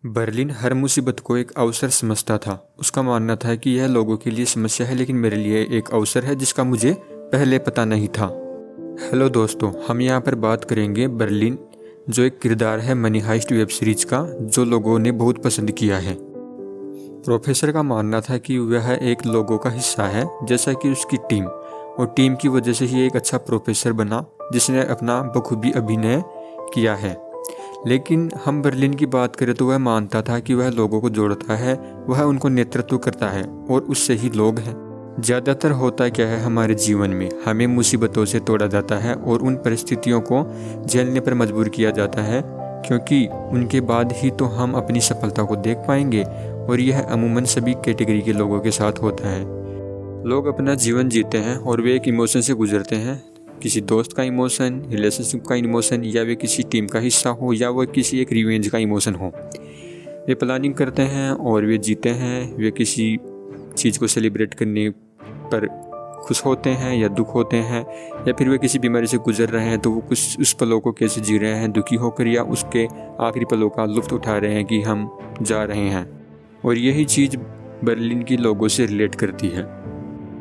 Berlin हर मुसीबत को एक अवसर समझता था। उसका मानना था कि यह लोगों के लिए समस्या है, लेकिन मेरे लिए एक अवसर है जिसका मुझे पहले पता नहीं था। हेलो दोस्तों, हम यहाँ पर बात करेंगे बर्लिन, जो एक किरदार है मनी हाइस्ट वेब सीरीज का, जो लोगों ने बहुत पसंद किया है। प्रोफेसर का मानना था कि वह एक लोगों का हिस्सा है, जैसा कि उसकी टीम, और टीम की वजह से ही एक अच्छा प्रोफेसर बना जिसने अपना बखूबी अभिनय किया है। लेकिन हम बर्लिन की बात करें तो वह मानता था कि वह लोगों को जोड़ता है, वह उनको नेतृत्व करता है और उससे ही लोग हैं। ज़्यादातर होता क्या है हमारे जीवन में, हमें मुसीबतों से तोड़ा जाता है और उन परिस्थितियों को झेलने पर मजबूर किया जाता है, क्योंकि उनके बाद ही तो हम अपनी सफलता को देख पाएंगे। और यह अमूमन सभी कैटेगरी के लोगों के साथ होता है। लोग अपना जीवन जीते हैं और वे एक इमोशन से गुजरते हैं, किसी दोस्त का इमोशन, रिलेशनशिप का इमोशन, या वे किसी टीम का हिस्सा हो, या वो किसी एक रिवेंज का इमोशन हो। वे प्लानिंग करते हैं और वे जीते हैं। वे किसी चीज़ को सेलिब्रेट करने पर खुश होते हैं या दुख होते हैं, या फिर वे किसी बीमारी से गुजर रहे हैं तो वो कुछ उस पलों को कैसे जी रहे हैं, दुखी होकर, या उसके आखिरी पलों का लुत्फ़ उठा रहे हैं कि हम जा रहे हैं। और यही चीज़ बर्लिन की लोगों से रिलेट करती है।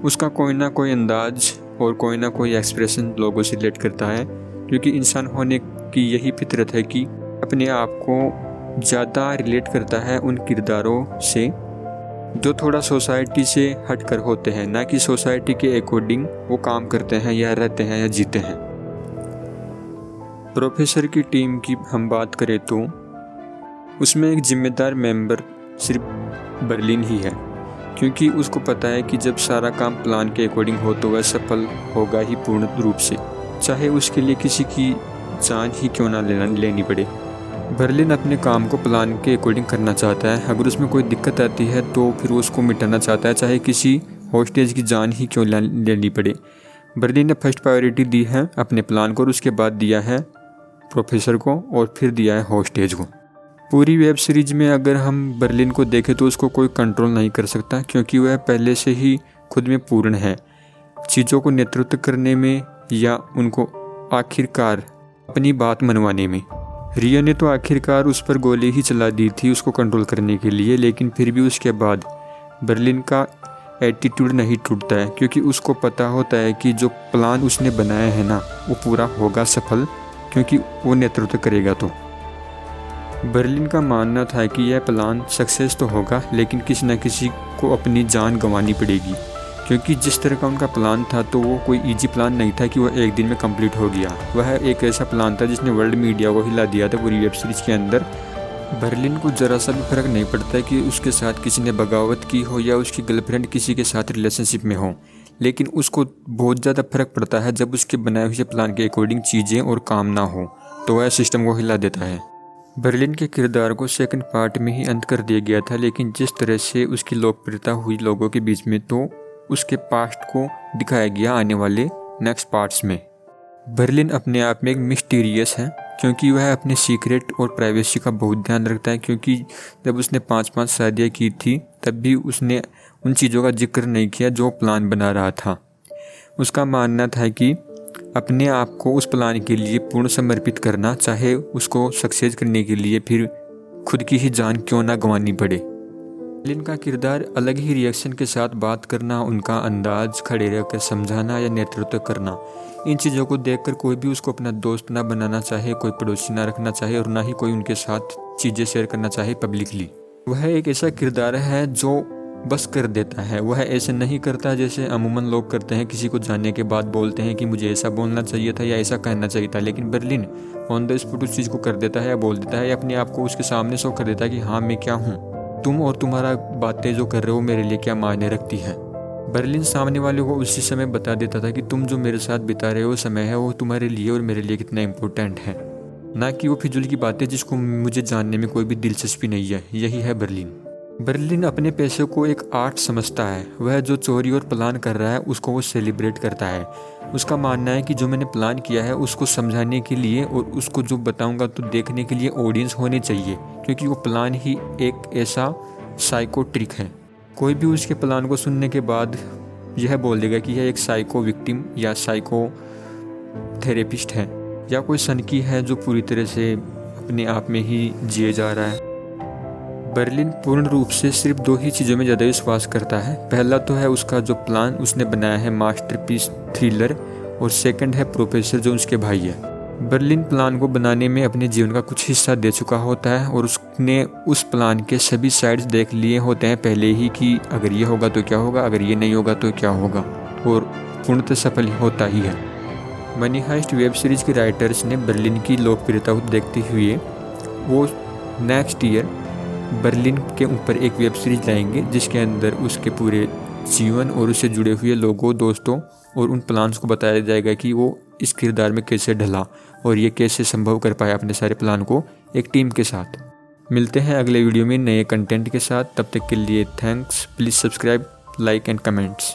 उसका कोई ना कोई अंदाज और कोई ना कोई एक्सप्रेशन लोगों से रिलेट करता है, क्योंकि इंसान होने की यही फितरत है कि अपने आप को ज़्यादा रिलेट करता है उन किरदारों से जो थोड़ा सोसाइटी से हट कर होते हैं, ना कि सोसाइटी के अकॉर्डिंग वो काम करते हैं या रहते हैं या जीते हैं। प्रोफेसर की टीम की हम बात करें तो उसमें एक जिम्मेदार मेंबर सिर्फ बर्लिन ही है, क्योंकि उसको पता है कि जब सारा काम प्लान के अकॉर्डिंग हो तो वह सफल होगा ही पूर्ण रूप से, चाहे उसके लिए किसी की जान ही क्यों ना लेनी पड़े। बर्लिन अपने काम को प्लान के अकॉर्डिंग करना चाहता है। अगर उसमें कोई दिक्कत आती है तो फिर उसको मिटाना चाहता है, चाहे किसी हॉस्टेज की जान ही क्यों लेनी पड़े। बर्लिन ने फर्स्ट प्रायोरिटी दी है अपने प्लान को, और उसके बाद दिया है प्रोफेसर को, और फिर दिया है हॉस्टेज को। पूरी वेब सीरीज में अगर हम बर्लिन को देखें तो उसको कोई कंट्रोल नहीं कर सकता, क्योंकि वह पहले से ही खुद में पूर्ण है, चीज़ों को नेतृत्व करने में या उनको आखिरकार अपनी बात मनवाने में। रिया ने तो आखिरकार उस पर गोली ही चला दी थी उसको कंट्रोल करने के लिए, लेकिन फिर भी उसके बाद बर्लिन का एटीट्यूड नहीं टूटता है, क्योंकि उसको पता होता है कि जो प्लान उसने बनाया है ना, वो पूरा होगा सफल, क्योंकि वो नेतृत्व करेगा। तो बर्लिन का मानना था कि यह प्लान सक्सेस तो होगा, लेकिन किसी न किसी को अपनी जान गंवानी पड़ेगी, क्योंकि जिस तरह का उनका प्लान था तो वो कोई इजी प्लान नहीं था कि वह एक दिन में कंप्लीट हो गया। वह एक ऐसा प्लान था जिसने वर्ल्ड मीडिया को हिला दिया था पूरी वेब सीरीज के अंदर। बर्लिन को ज़रा सा भी फर्क नहीं पड़ता है कि उसके साथ किसी ने बगावत की हो या उसकी गर्लफ्रेंड किसी के साथ रिलेशनशिप में हो, लेकिन उसको बहुत ज़्यादा फर्क पड़ता है जब उसके बनाए हुए प्लान के अकॉर्डिंग चीज़ें और काम ना हो, तो वह सिस्टम को हिला देता है। बर्लिन के किरदार को सेकंड पार्ट में ही अंत कर दिया गया था, लेकिन जिस तरह से उसकी लोकप्रियता हुई लोगों के बीच में, तो उसके पास्ट को दिखाया गया आने वाले नेक्स्ट पार्ट्स में। बर्लिन अपने आप में एक मिस्टीरियस है, क्योंकि वह अपने सीक्रेट और प्राइवेसी का बहुत ध्यान रखता है, क्योंकि जब उसने 5-5 शादियाँ की थी तब भी उसने उन चीज़ों का जिक्र नहीं किया जो प्लान बना रहा था। उसका मानना था कि अपने आप को उस प्लान के लिए पूर्ण समर्पित करना, चाहे उसको सक्सेस करने के लिए फिर खुद की ही जान क्यों ना गंवानी पड़े। बर्लिन का किरदार अलग ही रिएक्शन के साथ बात करना, उनका अंदाज, खड़े रहकर समझाना या नेतृत्व करना, इन चीज़ों को देखकर कोई भी उसको अपना दोस्त ना बनाना चाहे, कोई पड़ोसी ना रखना चाहे, और ना ही कोई उनके साथ चीज़ें शेयर करना चाहे पब्लिकली। वह एक ऐसा किरदार है जो बस कर देता है। वह ऐसे नहीं करता जैसे अमूमन लोग करते हैं, किसी को जानने के बाद बोलते हैं कि मुझे ऐसा बोलना चाहिए था या ऐसा कहना चाहिए था, लेकिन बर्लिन ऑन द स्पॉट उस चीज़ को कर देता है या बोल देता है, या अपने आप को उसके सामने शो कर देता है कि हाँ मैं क्या हूँ, तुम और तुम्हारा बातें जो कर रहे हो मेरे लिए क्या मायने रखती है। बर्लिन सामने वाले को उसी समय बता देता था कि तुम जो मेरे साथ बिता रहे हो समय है, वो तुम्हारे लिए और मेरे लिए कितना इम्पोर्टेंट है, ना कि वो फिजूल की बातें जिसको मुझे जानने में कोई भी दिलचस्पी नहीं है। यही है बर्लिन। बर्लिन अपने पैसे को एक आर्ट समझता है। वह जो चोरी और प्लान कर रहा है उसको वो सेलिब्रेट करता है। उसका मानना है कि जो मैंने प्लान किया है उसको समझाने के लिए और उसको जो बताऊंगा तो देखने के लिए ऑडियंस होने चाहिए, क्योंकि वो प्लान ही एक ऐसा साइको ट्रिक है। कोई भी उसके प्लान को सुनने के बाद यह बोल देगा कि यह एक साइको विक्टिम या साइको थेरेपिस्ट है, या कोई सनकी है जो पूरी तरह से अपने आप में ही जिए जा रहा है। बर्लिन पूर्ण रूप से सिर्फ 2 ही चीज़ों में ज़्यादा विश्वास करता है। पहला तो है उसका जो प्लान उसने बनाया है मास्टरपीस थ्रिलर, और सेकंड है प्रोफेसर जो उसके भाई है। बर्लिन प्लान को बनाने में अपने जीवन का कुछ हिस्सा दे चुका होता है और उसने उस प्लान के सभी साइड्स देख लिए होते हैं पहले ही कि अगर ये होगा तो क्या होगा, अगर ये नहीं होगा तो क्या होगा, और पूर्णतः सफल होता ही है। मनी हाइस्ट वेब सीरीज़ के राइटर्स ने बर्लिन की लोकप्रियता को देखते हुए वो नेक्स्ट ईयर बर्लिन के ऊपर एक वेब सीरीज़ लाएंगे जिसके अंदर उसके पूरे जीवन और उससे जुड़े हुए लोगों, दोस्तों और उन प्लान्स को बताया जाएगा कि वो इस किरदार में कैसे ढला और ये कैसे संभव कर पाया अपने सारे प्लान को एक टीम के साथ। मिलते हैं अगले वीडियो में नए कंटेंट के साथ, तब तक के लिए thanks. Please subscribe, like and comments.